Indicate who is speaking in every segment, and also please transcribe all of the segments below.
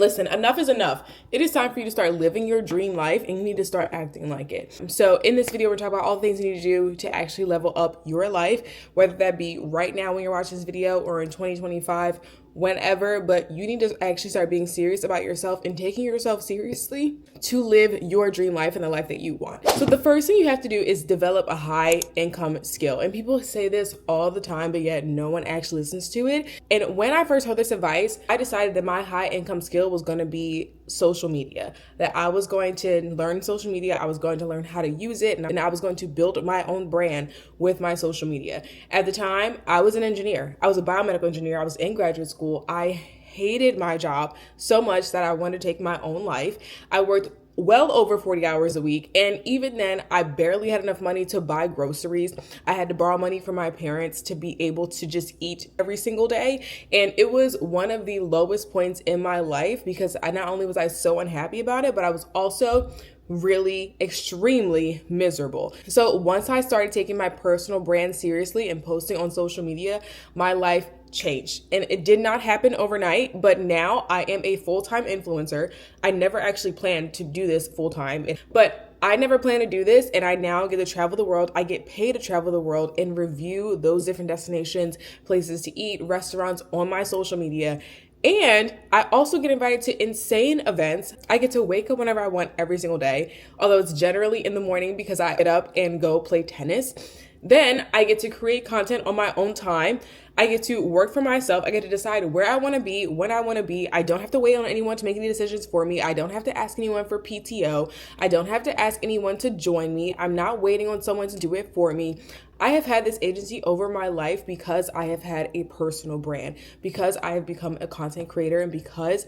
Speaker 1: Listen, enough is enough. It is time for you to start living your dream life, and you need to start acting like it. So in this video, we're talking about all the things you need to do to actually level up your life, whether that be right now when you're watching this video or in 2025, whenever, but you need to actually start being serious about yourself and taking yourself seriously to live your dream life and the life that you want. So the first thing you have to do is develop a high income skill. And people say this all the time, but yet no one actually listens to it. And when I first heard this advice, I decided that my high income skill was going to be social media, that I was going to learn social media. I was going to learn how to use it, and I was going to build my own brand with my social media. At the time, I was an engineer. I was a biomedical engineer. I was in graduate school. I hated my job so much that I wanted to take my own life. I worked well over 40 hours a week. And even then, I barely had enough money to buy groceries. I had to borrow money from my parents to be able to just eat every single day. And it was one of the lowest points in my life because not only was I so unhappy about it, but I was also really extremely miserable. So once I started taking my personal brand seriously and posting on social media, my life changed. And it did not happen overnight, but now I am a full-time influencer. I never actually planned to do this full-time, but I never planned to do this, and I now get to travel the world. I get paid to travel the world and review those different destinations, places to eat, restaurants on my social media. And I also get invited to insane events. I get to wake up whenever I want every single day, although it's generally in the morning because I get up and go play tennis. Then I get to create content on my own time. I get to work for myself. I get to decide where I want to be, when I want to be. I don't have to wait on anyone to make any decisions for me. I don't have to ask anyone for PTO. I don't have to ask anyone to join me. I'm not waiting on someone to do it for me. I have had this agency over my life because I have had a personal brand, because I have become a content creator, and because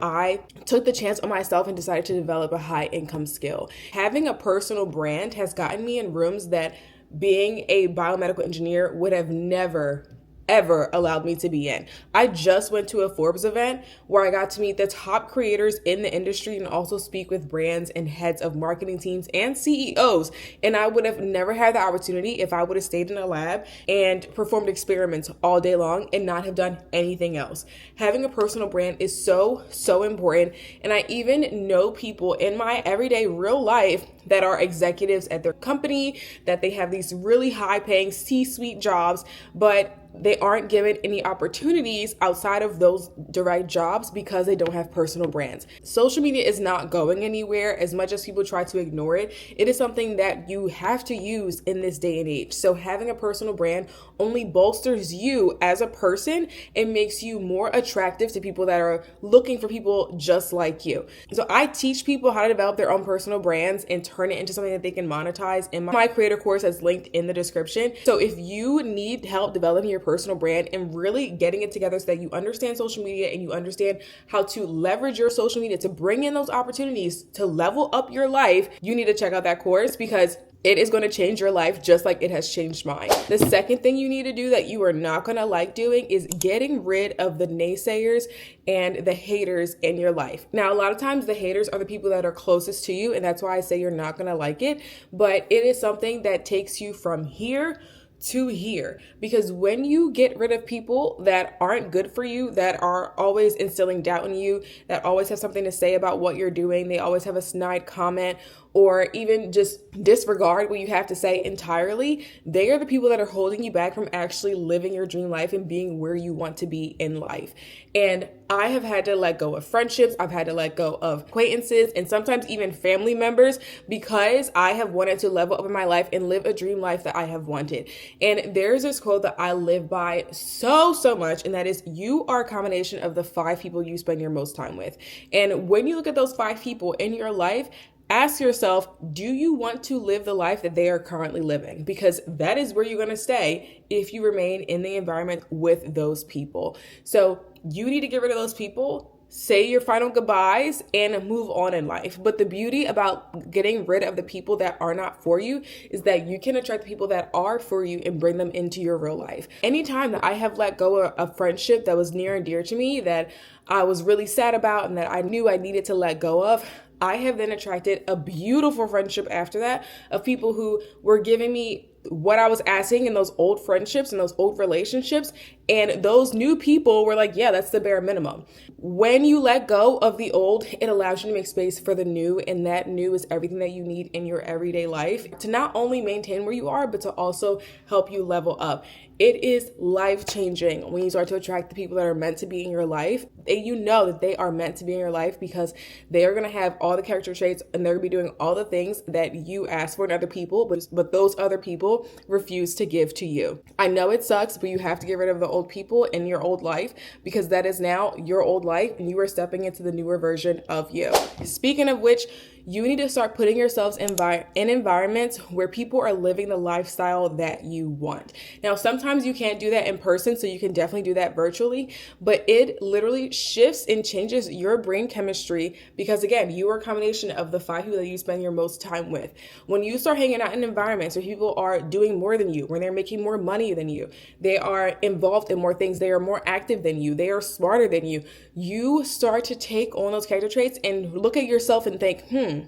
Speaker 1: I took the chance on myself and decided to develop a high income skill. Having a personal brand has gotten me in rooms that being a biomedical engineer would have never ever allowed me to be in. I just went to a Forbes event where I got to meet the top creators in the industry and also speak with brands and heads of marketing teams and CEOs. And I would have never had the opportunity if I would have stayed in a lab and performed experiments all day long and not have done anything else. Having a personal brand is so important. And I even know people in my everyday real life that are executives at their company, that they have these really high paying C-suite jobs, but they aren't given any opportunities outside of those direct jobs because they don't have personal brands. Social media is not going anywhere as much as people try to ignore it. It is something that you have to use in this day and age. So having a personal brand only bolsters you as a person and makes you more attractive to people that are looking for people just like you. So I teach people how to develop their own personal brands and turn it into something that they can monetize in my creator course that's linked in the description. So if you need help developing your personal brand and really getting it together so that you understand social media and you understand how to leverage your social media to bring in those opportunities to level up your life, you need to check out that course because it is going to change your life just like it has changed mine. The second thing you need to do that you are not going to like doing is getting rid of the naysayers and the haters in your life. Now, a lot of times the haters are the people that are closest to you, and that's why I say you're not going to like it, but it is something that takes you from here to here, because when you get rid of people that aren't good for you, that are always instilling doubt in you, that always have something to say about what you're doing, they always have a snide comment or even just disregard what you have to say entirely, they are the people that are holding you back from actually living your dream life and being where you want to be in life. And I have had to let go of friendships, I've had to let go of acquaintances, and sometimes even family members because I have wanted to level up in my life and live a dream life that I have wanted. And there's this quote that I live by so much, and that is, you are a combination of the 5 people you spend your most time with. And when you look at those 5 people in your life, ask yourself, do you want to live the life that they are currently living? Because that is where you're going to stay if you remain in the environment with those people. So you need to get rid of those people, say your final goodbyes, and move on in life. But the beauty about getting rid of the people that are not for you is that you can attract the people that are for you and bring them into your real life. Anytime that I have let go of a friendship that was near and dear to me, that I was really sad about and that I knew I needed to let go of, I have then attracted a beautiful friendship after that of people who were giving me what I was asking in those old friendships and those old relationships And those new people were like, yeah, that's the bare minimum. When you let go of the old, it allows you to make space for the new. And that new is everything that you need in your everyday life to not only maintain where you are, but to also help you level up. It is life changing when you start to attract the people that are meant to be in your life. You know that they are meant to be in your life because they are going to have all the character traits and they're going to be doing all the things that you ask for in other people, but those other people refuse to give to you. I know it sucks, but you have to get rid of the old people in your old life because that is now your old life and you are stepping into the newer version of you. Speaking of which, you need to start putting yourselves in environments where people are living the lifestyle that you want. Now, sometimes you can't do that in person, so you can definitely do that virtually, but it literally shifts and changes your brain chemistry because, again, you are a combination of the 5 people that you spend your most time with. When you start hanging out in environments where people are doing more than you, when they're making more money than you, they are involved in more things, they are more active than you, they are smarter than you, you start to take on those character traits and look at yourself and think,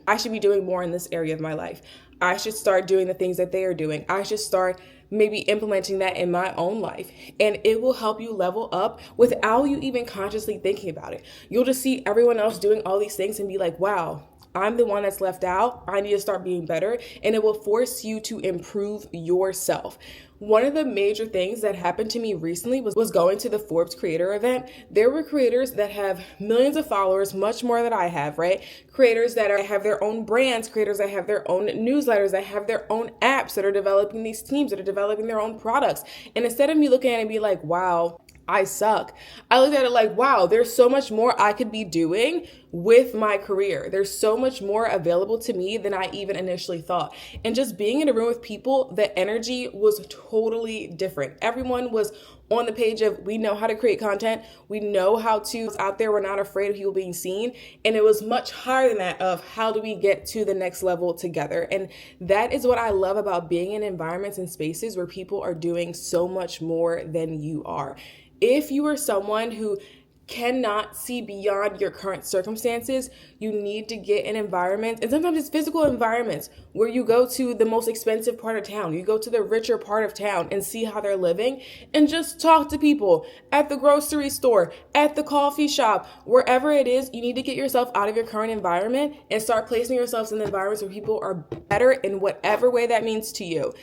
Speaker 1: I should be doing more in this area of my life. I should start doing the things that they are doing. I should start maybe implementing that in my own life. And it will help you level up without you even consciously thinking about it. You'll just see everyone else doing all these things and be like, wow, I'm the one that's left out. I need to start being better. And it will force you to improve yourself. One of the major things that happened to me recently was going to the Forbes creator event. There were creators that have millions of followers, much more than I have, right? Creators that have their own brands, creators that have their own newsletters, that have their own apps, that are developing these teams, that are developing their own products. And instead of me looking at it and be like, wow, I suck, I looked at it like, wow, there's so much more I could be doing with my career. There's so much more available to me than I even initially thought. And just being in a room with people, the energy was totally different. Everyone was on the page of, we know how to create content. We know how to out there. We're not afraid of people being seen. And it was much higher than that of how do we get to the next level together? And that is what I love about being in environments and spaces where people are doing so much more than you are. If you are someone who cannot see beyond your current circumstances, you need to get in environments, and sometimes it's physical environments where you go to the most expensive part of town, you go to the richer part of town and see how they're living and just talk to people at the grocery store, at the coffee shop, wherever it is. You need to get yourself out of your current environment and start placing yourselves in environments where people are better in whatever way that means to you.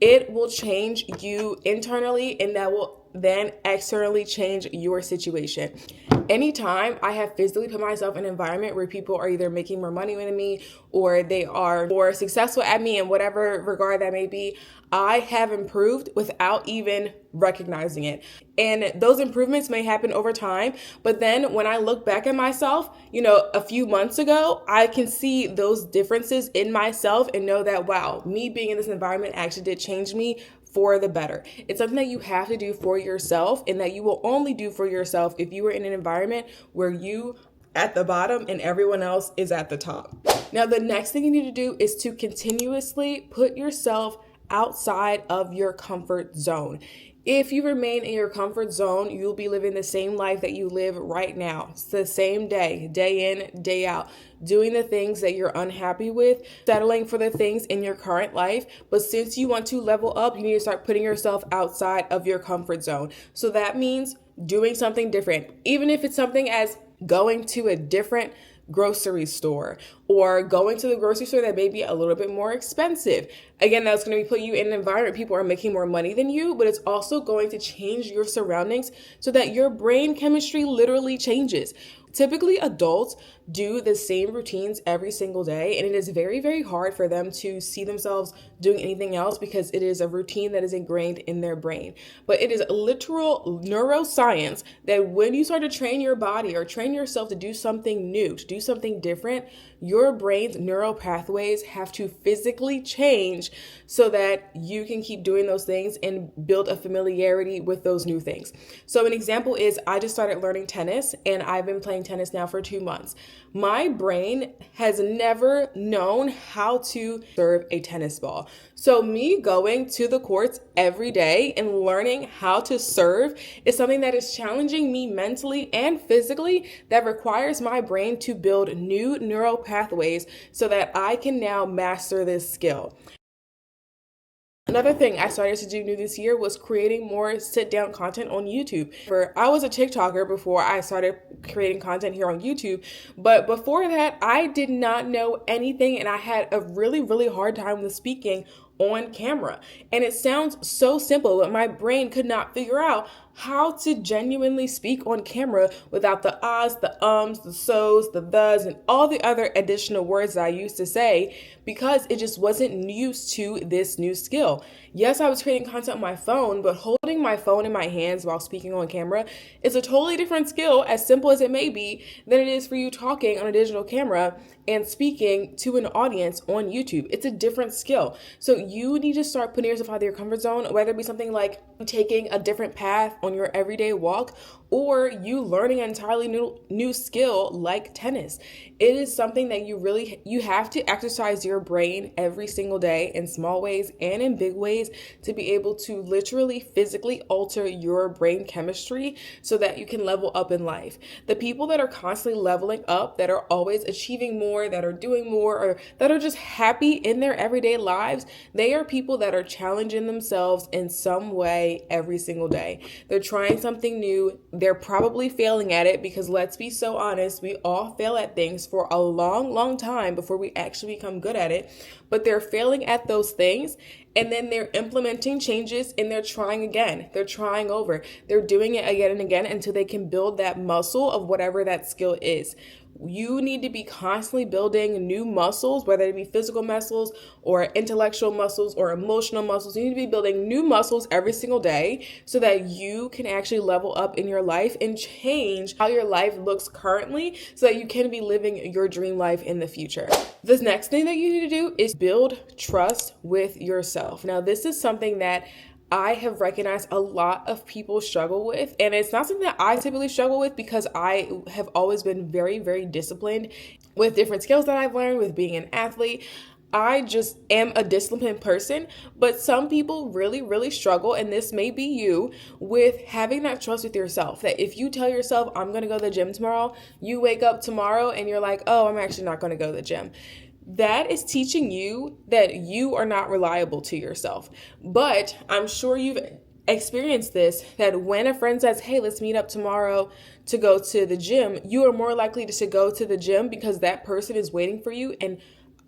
Speaker 1: It will change you internally, and that will then externally change your situation. Anytime I have physically put myself in an environment where people are either making more money than me or they are more successful at me in whatever regard that may be, I have improved without even recognizing it. And those improvements may happen over time, but then when I look back at myself, a few months ago, I can see those differences in myself and know that, wow, me being in this environment actually did change me for the better. It's something that you have to do for yourself, and that you will only do for yourself if you are in an environment where you at the bottom and everyone else is at the top. Now, the next thing you need to do is to continuously put yourself outside of your comfort zone. If you remain in your comfort zone, you'll be living the same life that you live right now. It's the same day in, day out, doing the things that you're unhappy with, settling for the things in your current life. But since you want to level up, you need to start putting yourself outside of your comfort zone. So that means doing something different, even if it's something as going to a different grocery store or going to the grocery store that may be a little bit more expensive. Again, that's going to put you in an environment people are making more money than you, but it's also going to change your surroundings so that your brain chemistry literally changes. Typically, adults do the same routines every single day, and it is very, very hard for them to see themselves doing anything else because it is a routine that is ingrained in their brain. But it is literal neuroscience that when you start to train your body or train yourself to do something new, to do something different, your brain's neural pathways have to physically change so that you can keep doing those things and build a familiarity with those new things. So an example is I just started learning tennis, and I've been playing tennis now for 2 months. My brain has never known how to serve a tennis ball. So me going to the courts every day and learning how to serve is something that is challenging me mentally and physically, that requires my brain to build new neural pathways so that I can now master this skill. Another thing I started to do new this year was creating more sit-down content on YouTube. I was a TikToker before I started creating content here on YouTube, but before that, I did not know anything and I had a really, really hard time with speaking on camera. And it sounds so simple, but my brain could not figure out how to genuinely speak on camera without the ahs, the ums, the so's, the thes, and all the other additional words that I used to say because it just wasn't used to this new skill. Yes, I was creating content on my phone, but holding my phone in my hands while speaking on camera is a totally different skill, as simple as it may be, than it is for you talking on a digital camera and speaking to an audience on YouTube. It's a different skill. So you need to start putting yourself out of your comfort zone, whether it be something like taking a different path on your everyday walk or you learning an entirely new skill like tennis. It is something that you have to exercise your brain every single day in small ways and in big ways to be able to literally physically alter your brain chemistry so that you can level up in life. The people that are constantly leveling up, that are always achieving more, that are doing more, or that are just happy in their everyday lives, they are people that are challenging themselves in some way every single day. They're trying something new. They're probably failing at it because let's be so honest, we all fail at things for a long, long time before we actually become good at it. But they're failing at those things and then they're implementing changes and they're trying again. They're trying over. They're doing it again and again until they can build that muscle of whatever that skill is. You need to be constantly building new muscles, whether it be physical muscles or intellectual muscles or emotional muscles. You need to be building new muscles every single day so that you can actually level up in your life and change how your life looks currently so that you can be living your dream life in the future. The next thing that you need to do is build trust with yourself. Now, this is something that I have recognized a lot of people struggle with, and it's not something that I typically struggle with because I have always been very, very disciplined with different skills that I've learned with being an athlete. I just am a disciplined person, but some people really, really struggle, and this may be you, with having that trust with yourself. That if you tell yourself, I'm going to go to the gym tomorrow, you wake up tomorrow and you're like, oh, I'm actually not going to go to the gym. That is teaching you that you are not reliable to yourself. But I'm sure you've experienced this, that when a friend says, hey, let's meet up tomorrow to go to the gym, you are more likely to go to the gym because that person is waiting for you and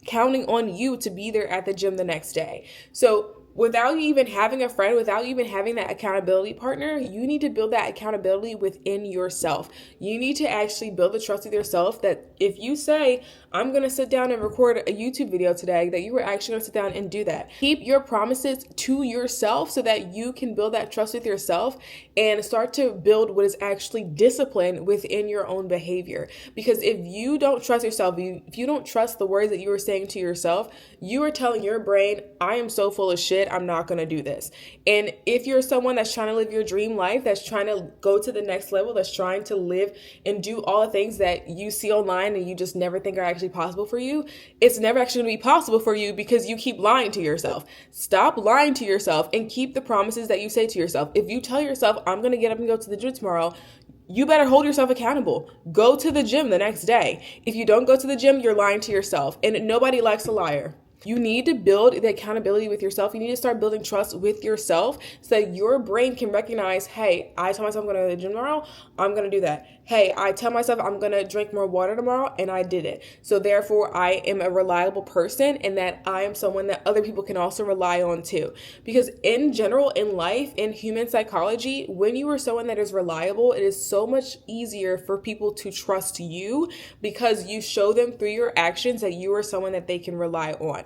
Speaker 1: counting on you to be there at the gym the next day. So without you even having a friend, without you even having that accountability partner, you need to build that accountability within yourself. You need to actually build the trust with yourself that if you say, I'm going to sit down and record a YouTube video today, that you are actually going to sit down and do that. Keep your promises to yourself so that you can build that trust with yourself and start to build what is actually discipline within your own behavior. Because if you don't trust yourself, if you don't trust the words that you are saying to yourself, you are telling your brain, I am so full of shit, I'm not going to do this. And if you're someone that's trying to live your dream life, that's trying to go to the next level, that's trying to live and do all the things that you see online and you just never think are actually possible for you, it's never actually going to be possible for you because you keep lying to yourself. Stop lying to yourself and keep the promises that you say to yourself. If you tell yourself, I'm going to get up and go to the gym tomorrow, you better hold yourself accountable. Go to the gym the next day. If you don't go to the gym, you're lying to yourself, and nobody likes a liar. You need to build the accountability with yourself. You need to start building trust with yourself so that your brain can recognize, hey, I tell myself I'm going to go to the gym tomorrow, I'm going to do that. Hey, I tell myself I'm going to drink more water tomorrow, and I did it. So therefore, I am a reliable person, and that I am someone that other people can also rely on too. Because in general, in life, in human psychology, when you are someone that is reliable, it is so much easier for people to trust you because you show them through your actions that you are someone that they can rely on.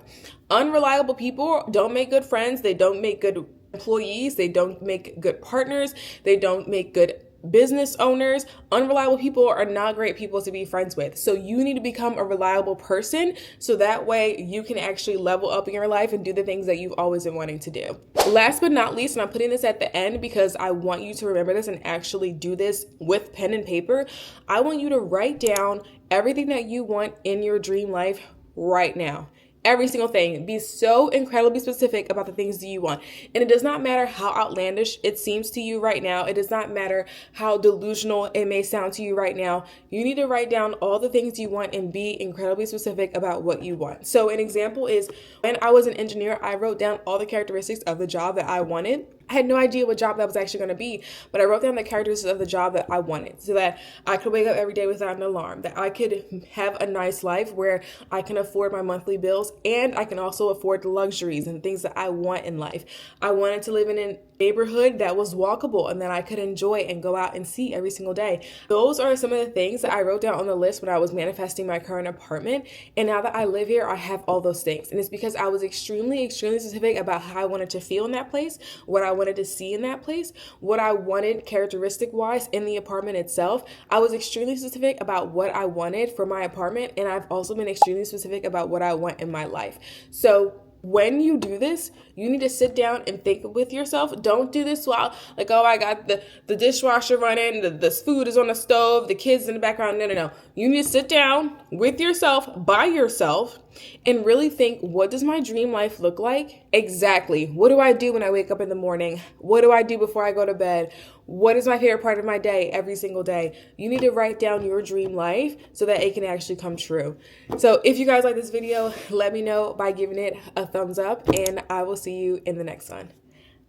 Speaker 1: Unreliable people don't make good friends. They don't make good employees. They don't make good partners. They don't make good business owners. Unreliable people are not great people to be friends with. So you need to become a reliable person so that way you can actually level up in your life and do the things that you've always been wanting to do. Last but not least, and I'm putting this at the end because I want you to remember this and actually do this with pen and paper, I want you to write down everything that you want in your dream life right now. every single thing. Be so incredibly specific about the things that you want. And it does not matter how outlandish it seems to you right now. It does not matter how delusional it may sound to you right now. You need to write down all the things you want and be incredibly specific about what you want. So an example is when I was an engineer, I wrote down all the characteristics of the job that I wanted. I had no idea what job that was actually going to be, but I wrote down the characteristics of the job that I wanted so that I could wake up every day without an alarm, that I could have a nice life where I can afford my monthly bills and I can also afford the luxuries and things that I want in life. I wanted to live in a neighborhood that was walkable and that I could enjoy and go out and see every single day. Those are some of the things that I wrote down on the list when I was manifesting my current apartment. And now that I live here, I have all those things. And it's because I was extremely specific about how I wanted to feel in that place, what I wanted to see in that place, what I wanted characteristic wise in the apartment itself. I was extremely specific about what I wanted for my apartment, and I've also been extremely specific about what I want in my life. So when you do this, you need to sit down and think with yourself. Don't do this while like, oh, I got the dishwasher running, the food is on the stove, the kids in the background. No. You need to sit down with yourself, by yourself, and really think, what does my dream life look like? Exactly. What do I do when I wake up in the morning? What do I do before I go to bed? What is my favorite part of my day every single day? You need to write down your dream life so that it can actually come true. So if you guys like this video, let me know by giving it a thumbs up, and I will see you in the next one.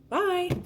Speaker 1: Bye.